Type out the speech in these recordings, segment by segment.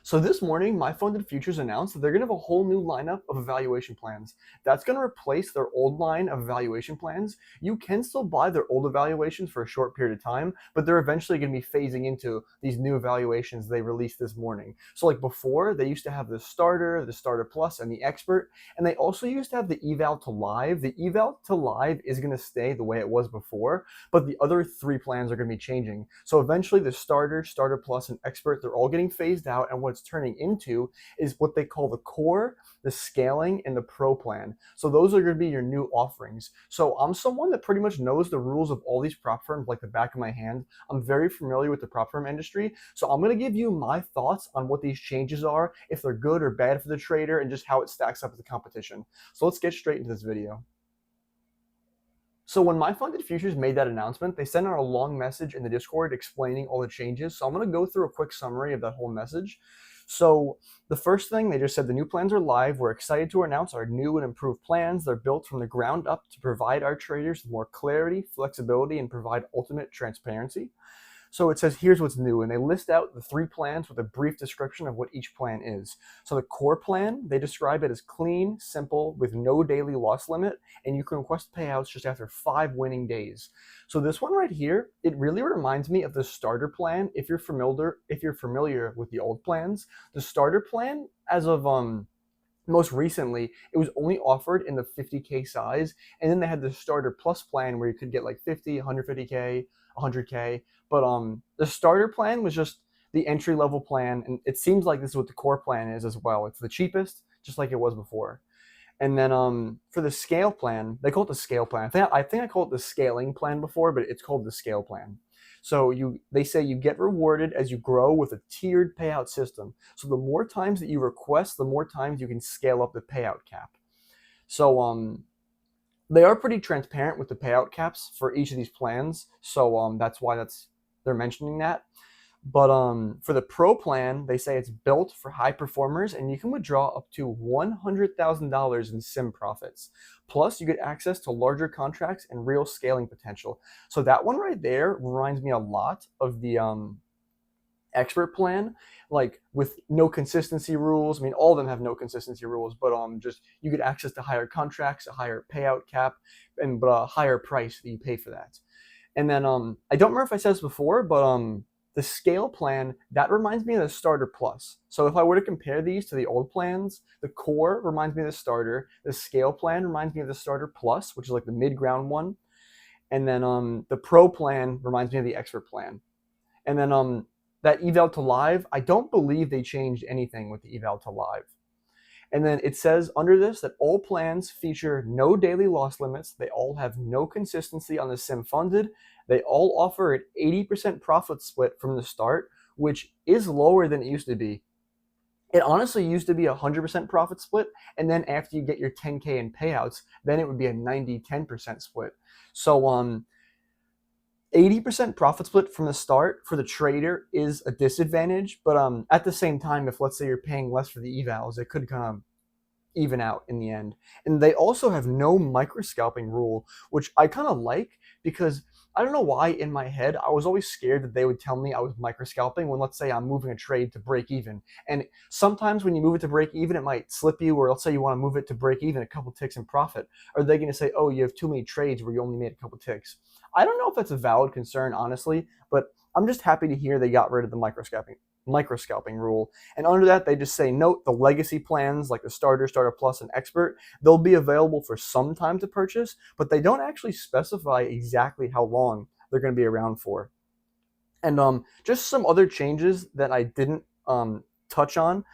So this morning, MyFundedFutures announced that they're going to have a whole new lineup of evaluation plans. That's going to replace their old line of evaluation plans. You can still buy their old evaluations for a short period of time, but they're eventually going to be phasing into these new evaluations they released this morning. So like before, they used to have the Starter Plus, and the Expert, and they also used to have the eval to live. The eval to live is going to stay the way it was before, but the other three plans are going to be changing. So eventually the Starter Plus, and Expert, they're all getting phased out, and what it's turning into is what they call the Core, the Scaling, and the Pro plan. So those are going to be your new offerings. So I'm someone that pretty much knows the rules of all these prop firms like the back of my hand. I'm very familiar with the prop firm industry. So I'm going to give you my thoughts on what these changes are, if they're good or bad for the trader, and just how it stacks up with the competition. So let's get straight into this video. So when MyFundedFutures made that announcement, they sent out a long message in the Discord explaining all the changes. So I'm going to go through a quick summary of that whole message. So the first thing, they just said the new plans are live. We're excited to announce our new and improved plans. They're built from the ground up to provide our traders with more clarity, flexibility, and provide ultimate transparency. So it says, here's what's new, and they list out the three plans with a brief description of what each plan is. So the core plan, they describe it as clean, simple, with no daily loss limit, and you can request payouts just after 5 winning days. So this one right here, it really reminds me of the starter plan. If you're familiar with the old plans, the starter plan, as of most recently, it was only offered in the 50K size, and then they had the starter plus plan where you could get like 50, 150K, 100K. But the starter plan was just the entry level plan, and it seems like this is what the core plan is as well. It's the cheapest, just like it was before. And then for the scale plan, they call it the scale plan. I think I called it the scaling plan before, but it's called the scale plan. So they say you get rewarded as you grow with a tiered payout system. So the more times that you request, the more times you can scale up the payout cap. So they are pretty transparent with the payout caps for each of these plans. So that's why they're mentioning that. But for the pro plan, they say it's built for high performers, and you can withdraw up to $100,000 in sim profits. Plus, you get access to larger contracts and real scaling potential. So that one right there reminds me a lot of the expert plan, like with no consistency rules. I mean, all of them have no consistency rules, but just you get access to higher contracts, a higher payout cap, and but a higher price that you pay for that. And then I don't remember if I said this before, but the scale plan, that reminds me of the starter plus. So if I were to compare these to the old plans, the core reminds me of the starter, the scale plan reminds me of the starter plus, which is like the mid-ground one, and then the pro plan reminds me of the expert plan. And then that eval to live, I don't believe they changed anything with the eval to live. And then it says under this that all plans feature no daily loss limits. They all have no consistency on the sim funded. They all offer an 80% profit split from the start, which is lower than it used to be. It honestly used to be a 100% profit split, and then after you get your 10K in payouts, then it would be a 90-10% split. So 80% profit split from the start for the trader is a disadvantage, but at the same time, if let's say you're paying less for the evals, it could kind of even out in the end. And they also have no micro scalping rule, which I kind of like, because I don't know why in my head I was always scared that they would tell me I was micro scalping when, let's say, I'm moving a trade to break even. And sometimes when you move it to break even, it might slip you, or let's say you want to move it to break even a couple ticks in profit. Are they going to say, oh, you have too many trades where you only made a couple ticks? I don't know if that's a valid concern, honestly, but I'm just happy to hear they got rid of the micro scalping rule. And under that, they just say, note the legacy plans like the starter plus, and expert, they'll be available for some time to purchase, but they don't actually specify exactly how long they're going to be around for. And just some other changes that I didn't touch on.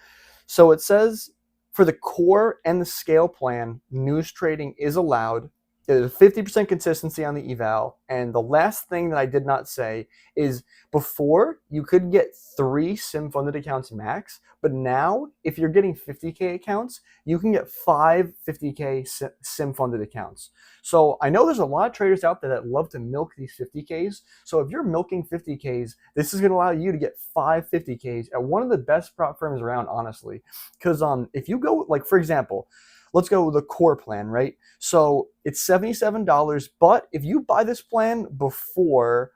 So it says for the core and the scale plan, news trading is allowed. There's a 50% consistency on the eval. And the last thing that I did not say is before you could get 3 sim funded accounts max, but now if you're getting 50K accounts, you can get 5 50K sim funded accounts. So I know there's a lot of traders out there that love to milk these 50Ks. So if you're milking 50Ks, this is going to allow you to get 5 50Ks at one of the best prop firms around, honestly. Because if you go, like, for example, let's go with the core plan, right? So it's $77, but if you buy this plan before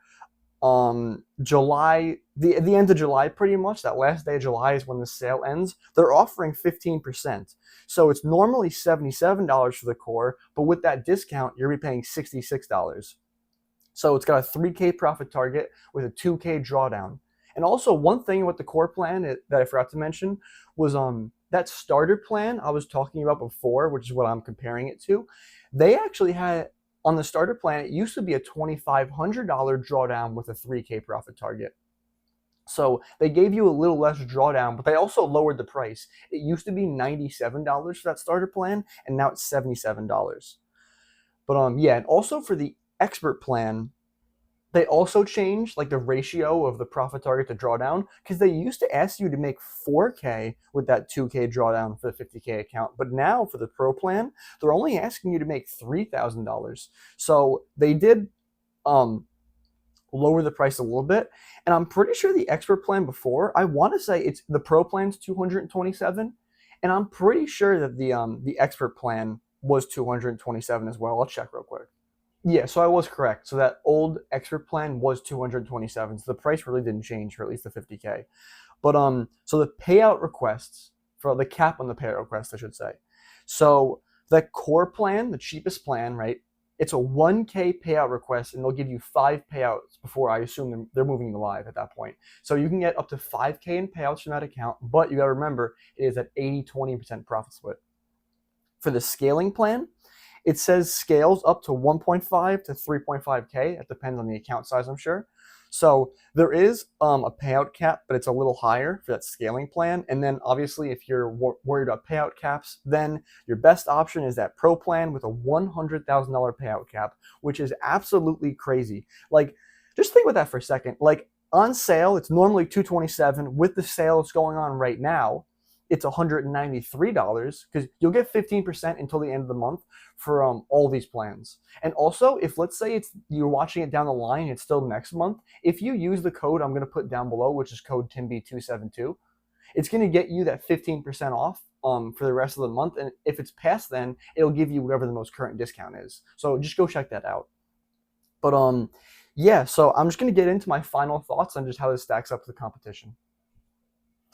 July the end of July, pretty much, that last day of July is when the sale ends, they're offering 15%. So it's normally $77 for the core, but with that discount, you're paying $66. So it's got a 3K profit target with a 2K drawdown. And also, one thing with the core plan that I forgot to mention was that starter plan I was talking about before, which is what I'm comparing it to. They actually had, on the starter plan, it used to be a $2,500 drawdown with a 3K profit target. So they gave you a little less drawdown, but they also lowered the price. It used to be $97 for that starter plan, and now it's $77. But yeah, and also for the expert plan, they also changed like the ratio of the profit target to drawdown, because they used to ask you to make 4K with that 2K drawdown for the 50K account. But now for the pro plan, they're only asking you to make $3,000. So they did lower the price a little bit. And I'm pretty sure the expert plan before, I want to say it's the pro plan's 227, and I'm pretty sure that the expert plan was 227 as well. I'll check real quick. Yeah, so I was correct. So that old expert plan was 227. So the price really didn't change for at least the 50K. But so the payout requests, for the cap on the payout request, I should say. So the core plan, the cheapest plan, right? It's a 1K payout request, and they'll give you 5 payouts before, I assume, they're moving you live at that point. So you can get up to 5K in payouts from that account, but you got to remember it is at 80-20% profit split. For the scaling plan, it says scales up to 1.5 to 3.5K. It depends on the account size, I'm sure. So there is a payout cap, but it's a little higher for that scaling plan. And then obviously, if you're worried about payout caps, then your best option is that pro plan with a $100,000 payout cap, which is absolutely crazy. Like, just think about that for a second. Like, on sale, it's normally $227. With the sale that's going on right now, it's $193, because you'll get 15% until the end of the month for all these plans. And also, if let's say you're watching it down the line, it's still next month, if you use the code I'm going to put down below, which is code TIMBY272, it's going to get you that 15% off for the rest of the month. And if it's past then, it'll give you whatever the most current discount is. So just go check that out. But yeah, so I'm just going to get into my final thoughts on just how this stacks up to the competition.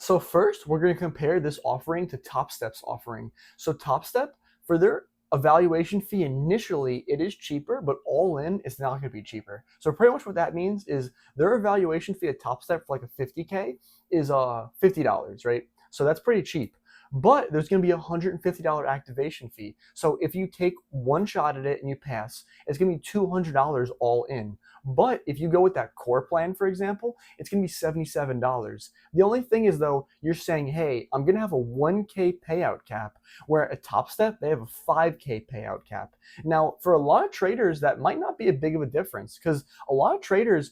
So first, we're going to compare this offering to Topstep's offering. So Topstep, for their evaluation fee initially, it is cheaper, but all in, it's not going to be cheaper. So pretty much what that means is their evaluation fee at Topstep for like a 50K is $50, right? So that's pretty cheap. But there's going to be a $150 activation fee. So if you take one shot at it and you pass, it's going to be $200 all in. But if you go with that core plan, for example, it's going to be $77. The only thing is, though, you're saying, hey, I'm going to have a 1K payout cap, where at Topstep, they have a 5K payout cap. Now, for a lot of traders, that might not be a big of a difference, because a lot of traders,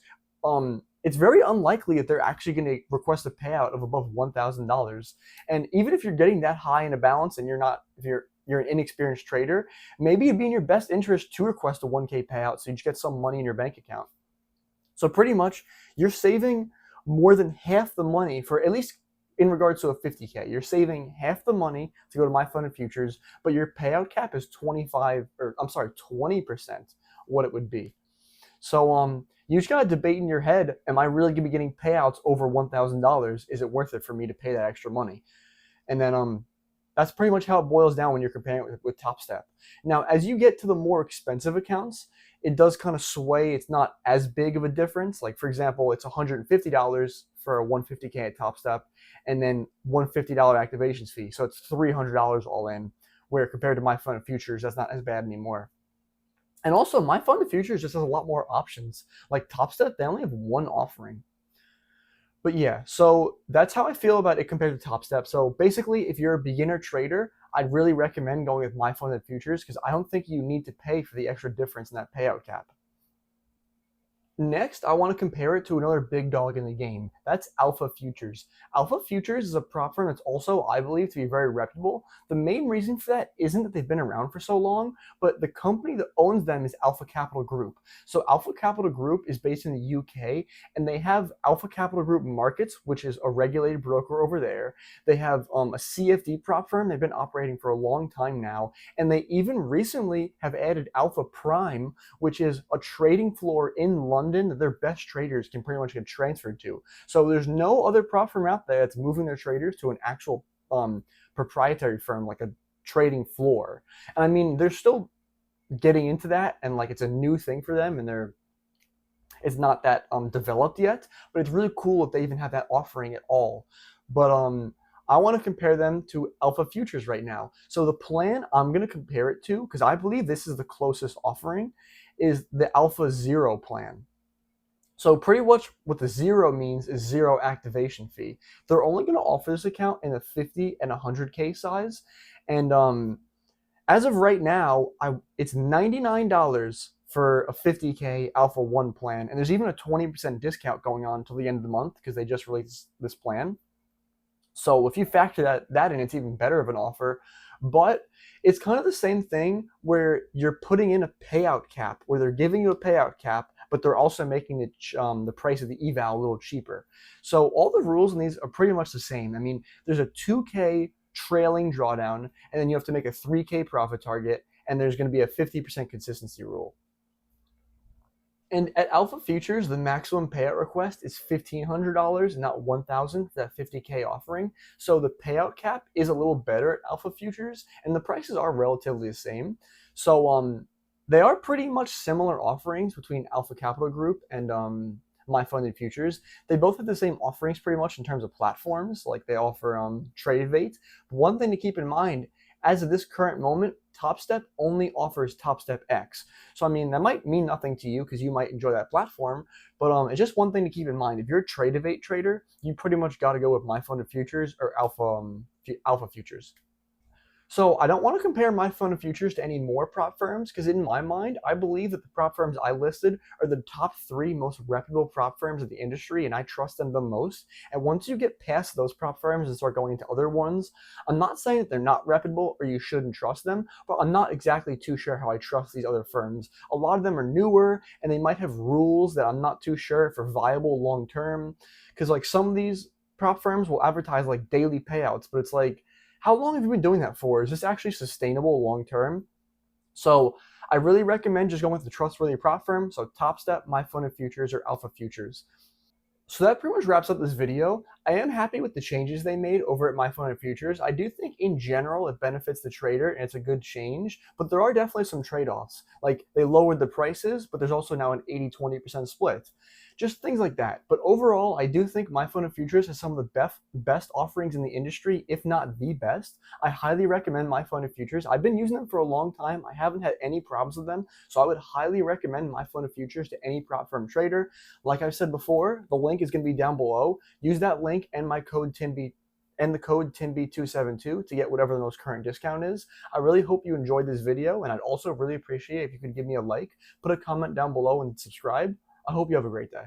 it's very unlikely that they're actually going to request a payout of above $1,000. And even if you're getting that high in a balance and if you're an inexperienced trader, maybe it'd be in your best interest to request a 1K payout so you just get some money in your bank account. So pretty much, you're saving more than half the money for, at least in regards to a 50K. You're saving half the money to go to MyFundedFutures, but your payout cap is 20% what it would be. So you just got to debate in your head, am I really going to be getting payouts over $1,000? Is it worth it for me to pay that extra money? And then that's pretty much how it boils down when you're comparing it with Topstep. Now, as you get to the more expensive accounts, it does kind of sway. It's not as big of a difference. Like, for example, it's $150 for a 150K at Topstep, and then $150 activations fee. So it's $300 all in, where compared to MyFundedFutures, that's not as bad anymore. And also, MyFundedFutures just has a lot more options. Like Topstep, they only have one offering. But yeah, so that's how I feel about it compared to Topstep. So basically, if you're a beginner trader, I'd really recommend going with MyFundedFutures, because I don't think you need to pay for the extra difference in that payout cap. Next, I want to compare it to another big dog in the game. That's Alpha Futures. Alpha Futures is a prop firm that's also, I believe, to be very reputable. The main reason for that isn't that they've been around for so long, but the company that owns them is Alpha Capital Group. So Alpha Capital Group is based in the UK, and they have Alpha Capital Group Markets, which is a regulated broker over there. They have a CFD prop firm. They've been operating for a long time now, and they even recently have added Alpha Prime, which is a trading floor in London that their best traders can pretty much get transferred to. So So there's no other prop firm out there that's moving their traders to an actual proprietary firm, like a trading floor. And I mean, they're still getting into that, and like it's a new thing for them, and it's not that developed yet, but it's really cool if they even have that offering at all. But I want to compare them to Alpha Futures right now. So the plan I'm going to compare it to, because I believe this is the closest offering, is the Alpha Zero plan. So pretty much what the zero means is zero activation fee. They're only going to offer this account in a 50 and 100K size. And as of right now, it's $99 for a 50K Alpha 1 plan. And there's even a 20% discount going on until the end of the month because they just released this plan. So if you factor that in, it's even better of an offer. But it's kind of the same thing where you're putting in a payout cap, where they're giving you a payout cap, but they're also making the price of the eval a little cheaper. So all the rules in these are pretty much the same. I mean, there's a 2K trailing drawdown, and then you have to make a 3K profit target, and there's going to be a 50% consistency rule. And at Alpha Futures, the maximum payout request is $1,500, not $1,000 for that 50K offering. So the payout cap is a little better at Alpha Futures, and the prices are relatively the same. So they are pretty much similar offerings between Alpha Capital Group and MyFundedFutures. They both have the same offerings pretty much in terms of platforms, like they offer Tradeify. But one thing to keep in mind, as of this current moment, Topstep only offers Topstep X. So I mean, that might mean nothing to you because you might enjoy that platform, but it's just one thing to keep in mind. If you're a Tradeify trader, you pretty much got to go with MyFundedFutures or Alpha Futures. So I don't want to compare MyFundedFutures to any more prop firms because in my mind, I believe that the prop firms I listed are the top 3 most reputable prop firms of the industry, and I trust them the most. And once you get past those prop firms and start going into other ones, I'm not saying that they're not reputable or you shouldn't trust them, but I'm not exactly too sure how I trust these other firms. A lot of them are newer, and they might have rules that I'm not too sure if are viable long term. Because like some of these prop firms will advertise like daily payouts, but it's like, how long have you been doing that for? Is this actually sustainable long term? So I really recommend just going with the trustworthy prop firm. So Topstep, MyFundedFutures, or Alpha Futures. So that pretty much wraps up this video. I am happy with the changes they made over at MyFundedFutures. I do think in general it benefits the trader and it's a good change, but there are definitely some trade-offs. Like they lowered the prices, but there's also now an 80-20% split. Just things like that. But overall, I do think MyFundedFutures has some of the best offerings in the industry, if not the best. I highly recommend MyFundedFutures. I've been using them for a long time. I haven't had any problems with them, so I would highly recommend MyFundedFutures to any prop firm trader. Like I've said before, the link is going to be down below. Use that link and my code TIMB and the code TIMB272 to get whatever the most current discount is. I really hope you enjoyed this video, and I'd also really appreciate if you could give me a like, put a comment down below, and subscribe. I hope you have a great day.